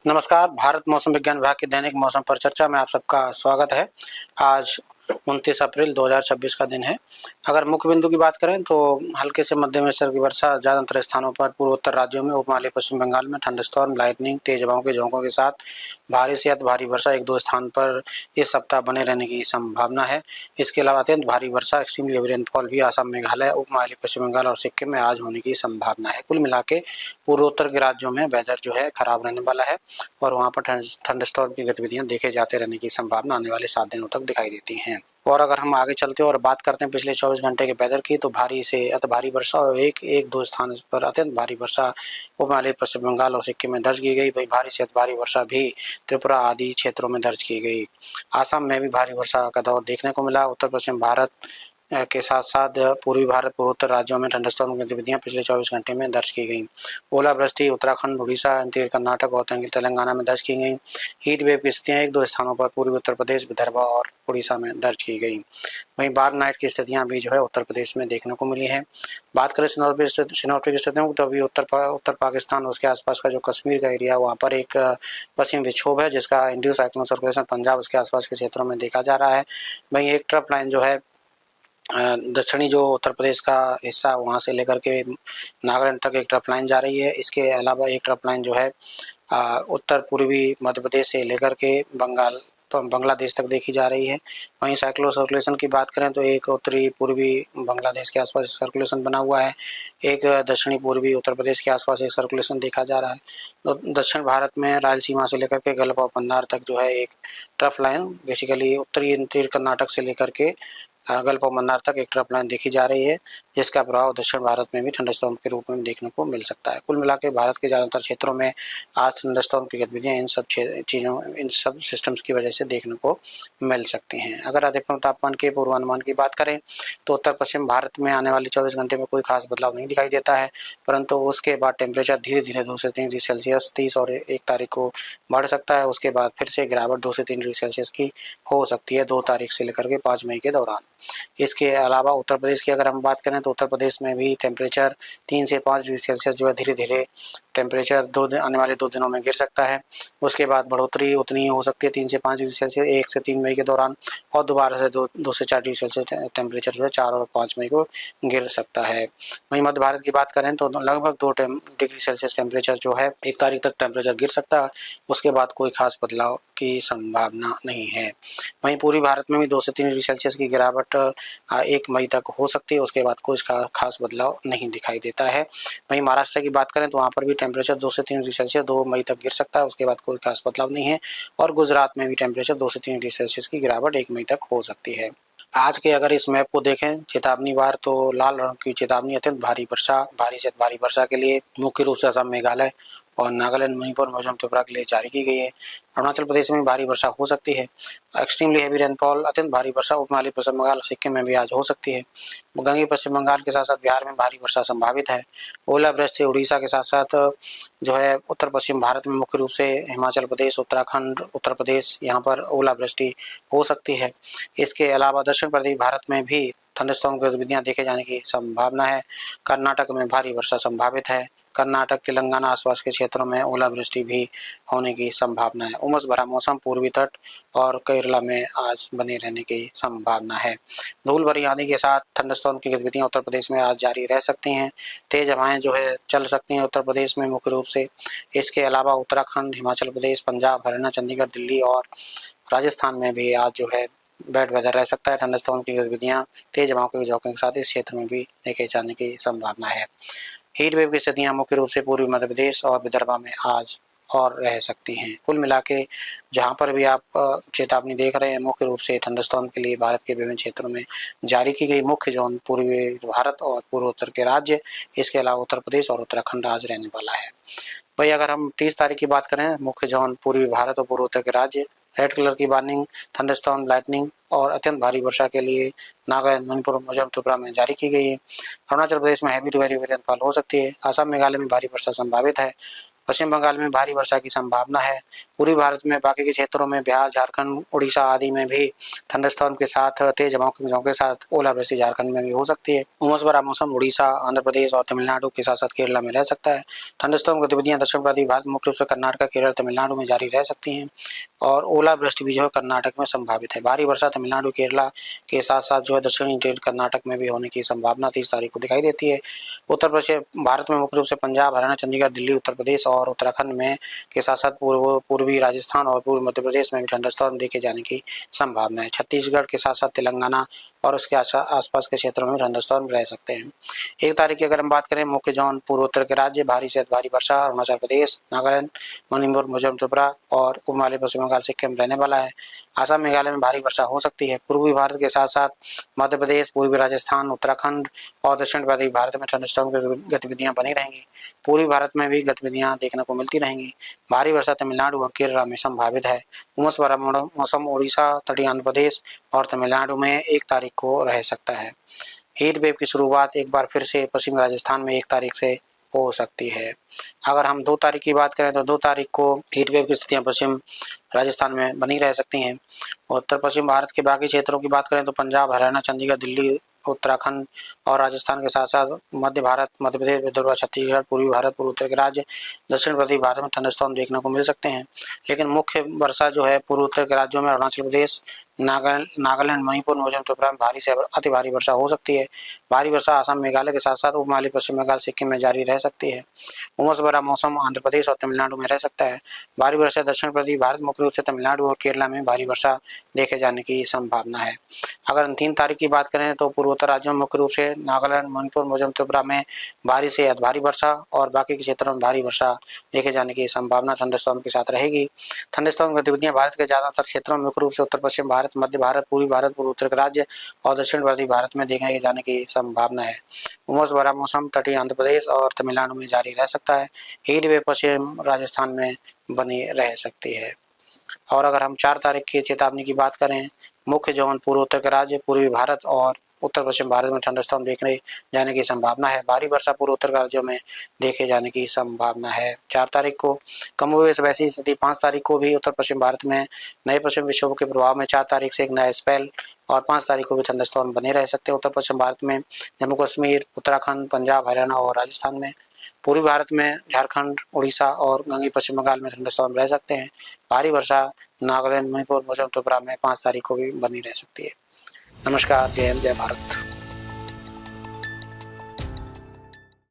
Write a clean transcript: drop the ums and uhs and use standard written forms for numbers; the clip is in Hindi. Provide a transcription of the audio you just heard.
नमस्कार। भारत मौसम विज्ञान विभाग के दैनिक मौसम पर चर्चा में आप सबका स्वागत है। आज 29 अप्रैल 2026 का दिन है। अगर मुख्य बिंदु की बात करें तो हल्के से मध्यम स्तर की वर्षा ज़्यादातर स्थानों पर पूर्वोत्तर राज्यों में, उपमहाद्वीपीय पश्चिम बंगाल में थंडरस्टॉर्म, लाइटनिंग, तेज हवाओं के झोंकों के साथ भारी से अति भारी वर्षा एक दो स्थान पर इस सप्ताह बने रहने की संभावना है। इसके अलावा अत्यंत भारी वर्षा, एक्सट्रीमली हेवी रेनफॉल भी असम, मेघालय, उपमहाद्वीपीय पश्चिम बंगाल और सिक्किम में आज होने की संभावना है। कुल मिला के पूर्वोत्तर के राज्यों में वेदर जो है खराब रहने वाला है और वहाँ पर थंडरस्टॉर्म की गतिविधियां देखे जाते रहने की संभावना आने वाले 7 दिनों तक दिखाई देती हैं। और अगर हम आगे चलते हैं और बात करते हैं पिछले 24 घंटे के वेदर की, तो भारी से अति भारी वर्षा और एक दो स्थान पर अत्यंत भारी वर्षा उपमहाद्वीप पश्चिम बंगाल और सिक्किम में दर्ज की गई। वही भारी से अति भारी वर्षा भी त्रिपुरा आदि क्षेत्रों में दर्ज की गई। आसाम में भी भारी वर्षा का दौर देखने को मिला। उत्तर पश्चिम भारत के साथ साथ पूर्वी भारत, पूर्वोत्तर राज्यों में थंडरस्टॉर्म की गतिविधियां पिछले 24 घंटे में दर्ज की गई। ओलावृष्टि उत्तराखंड, उड़ीसा, अंतरिक्ष कर्नाटक और तेलंगाना में दर्ज की गई। हीट वेव की स्थितियां एक दो स्थानों पर पूर्वी उत्तर प्रदेश, विदर्भ और उड़ीसा में दर्ज की गई। वहीं बार नाइट की स्थितियां भी जो है उत्तर प्रदेश में देखने को मिली है। बात करें सिनोट्रिक स्थितियों की, तो अभी उत्तर पाकिस्तान उसके आसपास का जो कश्मीर का एरिया, वहाँ पर एक पश्चिमी विक्षोभ है जिसका इंड्यूस साइक्लोन सर्कुलेशन पंजाब उसके आसपास के क्षेत्रों में देखा जा रहा है। वहीं एक ट्रफ लाइन जो है दक्षिणी जो उत्तर प्रदेश का हिस्सा, वहाँ से लेकर के नागालैंड तक एक ट्रफ लाइन जा रही है। इसके अलावा एक ट्रफ लाइन जो है उत्तर पूर्वी मध्य प्रदेश से लेकर के बांग्लादेश तक देखी जा रही है। वहीं साइक्लोन सर्कुलेशन की बात करें तो एक उत्तरी पूर्वी बांग्लादेश के आसपास सर्कुलेशन बना हुआ है। एक दक्षिणी पूर्वी उत्तर प्रदेश के आसपास एक सर्कुलेशन देखा जा रहा है। तो दक्षिण भारत में रायलसीमा से लेकर के गल्फ ऑफ मन्नार तक जो है एक ट्रफ लाइन, बेसिकली उत्तरी कर्नाटक से लेकर के गल्फ ऑफ मन्नार तक एक ट्रफ लाइन देखी जा रही है, जिसका प्रभाव दक्षिण भारत में भी थंडरस्टॉर्म के रूप में देखने को मिल सकता है। कुल मिलाकर भारत के ज़्यादातर क्षेत्रों में आज थंडरस्टॉर्म की गतिविधियां इन सब सिस्टम्स की वजह से देखने को मिल सकती हैं। अगर अधिकतम तापमान के पूर्वानुमान की बात करें तो उत्तर पश्चिम भारत में आने वाले 24 घंटे में कोई खास बदलाव नहीं दिखाई देता है, परंतु उसके बाद टेम्परेचर धीरे धीरे 2 से 3 डिग्री सेल्सियस 30 और 1 तारीख को बढ़ सकता है। उसके बाद फिर से गिरावट 2 से 3 डिग्री सेल्सियस की हो सकती है 2 तारीख से लेकर के 5 मई के दौरान। इसके अलावा उत्तर प्रदेश की अगर हम बात करें तो उत्तर प्रदेश में भी टेम्परेचर 3 से 5 डिग्री सेल्सियस जो है धीरे धीरे टेम्परेचर आने वाले 2 दिनों में गिर सकता है। उसके बाद बढ़ोतरी उतनी ही हो सकती है 3 से 5 डिग्री सेल्सियस 1 से 3 मई के दौरान, और दोबारा से 2 से 4 डिग्री सेल्सियस टेम्परेचर जो है 4 और 5 मई को गिर सकता है। वहीं मध्य भारत की बात करें तो लगभग 2 डिग्री सेल्सियस टेम्परेचर जो है 1 तारीख तक टेम्परेचर गिर सकता है। उसके बाद कोई खास बदलाव की संभावना नहीं है। वहीं पूर्वी भारत में भी 2 से 3 डिग्री सेल्सियस की गिरावट 1 मई तक हो सकती है। उसके बाद कोई खास बदलाव नहीं दिखाई देता है। वहीं महाराष्ट्र की बात करें तो वहाँ पर भी टेम्परेचर 2 से 3 डिग्री सेल्सियस 2 मई तक गिर सकता है। उसके बाद कोई खास बदलाव नहीं है। और गुजरात में भी टेम्परेचर 2 से 3 डिग्री सेल्सियस की गिरावट 1 मई तक हो सकती है। आज के अगर इस मैप को देखें चेतावनी वार, तो लाल रंग की चेतावनी अत्यंत भारी वर्षा, भारी से भारी वर्षा के लिए मुख्य रूप से असम, मेघालय और नागालैंड, मणिपुर, मिजोरम, त्रिपुरा के लिए जारी की गई है। अरुणाचल प्रदेश में भारी वर्षा हो सकती है। एक्सट्रीमली हेवी रेनफॉल, अत्यंत भारी वर्षा उपमहाद्वीप पश्चिम बंगाल और सिक्किम में भी आज हो सकती है। गंगे पश्चिम बंगाल के साथ साथ बिहार में भारी वर्षा संभावित है। ओलावृष्टि उड़ीसा के साथ साथ जो है उत्तर पश्चिम भारत में मुख्य रूप से हिमाचल प्रदेश, उत्तराखंड, उत्तर प्रदेश, यहाँ पर ओलावृष्टि हो सकती है। इसके अलावा दक्षिण प्रदेश भारत में भी थंडरस्टॉर्म गतिविधियां देखे जाने की संभावना है। कर्नाटक में भारी वर्षा संभावित है। कर्नाटक, तेलंगाना आसपास के क्षेत्रों में ओलावृष्टि भी होने की संभावना है। उमस भरा मौसम पूर्वी तट और केरला में आज बने रहने की संभावना है। धूल भरी आंधी के साथ थंडरस्टॉर्म की गतिविधियां उत्तर प्रदेश में आज जारी रह सकती हैं। तेज हवाएं जो है चल सकती हैं उत्तर प्रदेश में मुख्य रूप से। इसके अलावा उत्तराखंड, हिमाचल प्रदेश, पंजाब, हरियाणा, चंडीगढ़, दिल्ली और राजस्थान में भी आज जो है बैड वेदर रह सकता है। थंडरस्टॉर्म की गतिविधियां तेज हवाओं के झोंके के साथ इस क्षेत्र में भी देखे जाने की संभावना है। हीट वेव की स्थितियां मुख्य रूप से पूर्वी मध्य प्रदेश और विदर्भ में आज और रह सकती हैं। कुल मिला के जहाँ पर भी आप चेतावनी देख रहे हैं मुख्य रूप से थंडरस्टॉर्म के लिए भारत के विभिन्न क्षेत्रों में जारी की गई। मुख्य जोन पूर्वी भारत और पूर्वोत्तर के राज्य, इसके अलावा उत्तर प्रदेश और उत्तराखंड आज रहने वाला है। वही अगर हम 30 तारीख की बात करें, मुख्य जोन पूर्वी भारत और पूर्वोत्तर के राज्य, रेड कलर की वार्निंग थंडरस्टॉर्म, लाइटनिंग और अत्यंत भारी वर्षा के लिए नागालैंड, मणिपुर, मिजोरम, त्रिपुरा में जारी की गई है। अरुणाचल प्रदेश में हैवी टू वेरी रेनफॉल हो सकती है। असम, मेघालय में भारी वर्षा संभावित है। पश्चिम बंगाल में भारी वर्षा की संभावना है। पूर्वी भारत में बाकी के क्षेत्रों में बिहार, झारखंड, उड़ीसा आदि में भी थंडरस्टॉर्म के साथ तेज हवाओं के साथ ओलावृष्टि झारखंड में भी हो सकती है। उमस भरा मौसम उड़ीसा, आंध्र प्रदेश और तमिलनाडु के साथ साथ केरला में रह सकता है। थंडरस्टॉर्म गतिविधियां दक्षिण पूर्वी भारत मुख्य रूप से कर्नाटक, केरल, तमिलनाडु में जारी रह सकती हैं और ओलावृष्टि भी जो है कर्नाटक में संभावित है। भारी वर्षा तमिलनाडु, केरला के साथ साथ जो है दक्षिणी कर्नाटक में भी होने की संभावना 30 तारीख को दिखाई देती है। उत्तर पश्चिम भारत में मुख्य रूप से पंजाब, हरियाणा, चंडीगढ़, दिल्ली, उत्तर प्रदेश और उत्तराखंड में के साथ साथ पूर्वी राजस्थान और पूर्वी मध्य प्रदेश में भी थंडरस्टॉर्म देखे जाने की संभावना है। छत्तीसगढ़ के साथ साथ तेलंगाना और उसके आसपास के क्षेत्रों में थंडरस्टॉर्म रह सकते हैं। 1 तारीख की अगर हम बात करें, मुख्य जोन पूर्वोत्तर के राज्य भारी से भारी वर्षा अरुणाचल प्रदेश, नागालैंड, मणिपुर, मिजोरम, त्रिपुरा और उपमहाद्वीप पश्चिम बंगाल, सिक्किम रहने वाला है। असम, मेघालय में भारी वर्षा हो सकती है। पूर्वी भारत के साथ साथ मध्य प्रदेश, पूर्वी राजस्थान, उत्तराखंड और दक्षिण पूर्वी भारत में थंडरस्टॉर्म की गतिविधियां बनी रहेंगी। पूर्वी भारत में भी गतिविधियां देखने को मिलती रहेंगी। भारी वर्षा तमिलनाडु और केरला में संभावित है। उमस भरा मौसम उड़ीसा, तटीय आंध्र प्रदेश और तमिलनाडु में 1 तारीख को रह सकता है। हीट वेव की शुरुआत एक बार फिर से पश्चिमी राजस्थान में 1 तारीख से हो सकती है। अगर हम 2 तारीख की बात करें तो 2 तारीख को हीट वेव की स्थितियां पश्चिम राजस्थान में बनी रह सकती हैं। उत्तर पश्चिम भारत के बाकी क्षेत्रों की बात करें तो पंजाब, हरियाणा, चंडीगढ़, दिल्ली, उत्तराखंड और राजस्थान के साथ साथ मध्य भारत, मध्य प्रदेश, विदर्भ, छत्तीसगढ़, पूर्वी भारत, पूर्वोत्तर के राज्य, दक्षिण पूर्वी भारत में थंडरस्टॉर्म देखने को मिल सकते हैं। लेकिन मुख्य वर्षा जो है पूर्वोत्तर के राज्यों में अरुणाचल प्रदेश, नागालैंड, मणिपुर, मिजोरम, त्रिपुरा में भारी से अति भारी वर्षा हो सकती है। भारी वर्षा असम, मेघालय के साथ साथ उपमहाद्वीप पश्चिम बंगाल, सिक्किम में जारी रह सकती है। उमस भरा मौसम आंध्र प्रदेश और तमिलनाडु में रह सकता है। भारी वर्षा दक्षिण पूर्वी भारत मुख्य रूप से तमिलनाडु और केरला में भारी वर्षा देखे जाने की संभावना है। अगर हम 3 तारीख की बात करें तो पूर्वोत्तर राज्यों में मुख्य रूप से नागालैंड, मणिपुर, मिजोरम, त्रिपुरा में भारी से अति भारी वर्षा और बाकी के क्षेत्रों में भारी वर्षा देखे जाने की संभावना थंडरस्टॉर्म के साथ रहेगी। थंडरस्टॉर्म गतिविधियां भारत के ज्यादातर क्षेत्रों में मुख्य रूप से उत्तर पश्चिम भारत, मध्य भारत, पूर्वी भारत, पूर्वोत्तर के राज्य और दक्षिण पूर्वी भारत में देखे जाने की संभावना है। उमस भरा मौसम तटीय आंध्र प्रदेश और तमिलनाडु में जारी रह सकता है। हीट वेव पश्चिम राजस्थान में बनी रह सकती है। और अगर हम 4 तारीख की चेतावनी की बात करें, मुख्य जोन पूर्वोत्तर के राज्य, पूर्वी भारत और उत्तर पश्चिम भारत में थंडरस्टॉर्म देखने जाने की संभावना है। भारी वर्षा पूर्वोत्तर राज्यों में देखे जाने की संभावना है। 4 तारीख को कमोवेश वैसी स्थिति 5 तारीख को भी उत्तर पश्चिम भारत में नए पश्चिम विक्षोभ के प्रभाव में 4 तारीख से एक नया स्पेल और 5 तारीख को भी थंडरस्टॉर्म बने रह सकते हैं। उत्तर पश्चिम भारत में जम्मू कश्मीर, उत्तराखंड, पंजाब, हरियाणा और राजस्थान में। पूर्वी भारत में झारखंड, उड़ीसा और गंगी पश्चिम बंगाल में थंडरस्टॉर्म रह सकते हैं। भारी वर्षा नागालैंड, मणिपुर, मिजोरम, त्रिपुरा में 5 तारीख को भी बनी रह सकती है। नमस्कार, जय हिंद, जय भारत।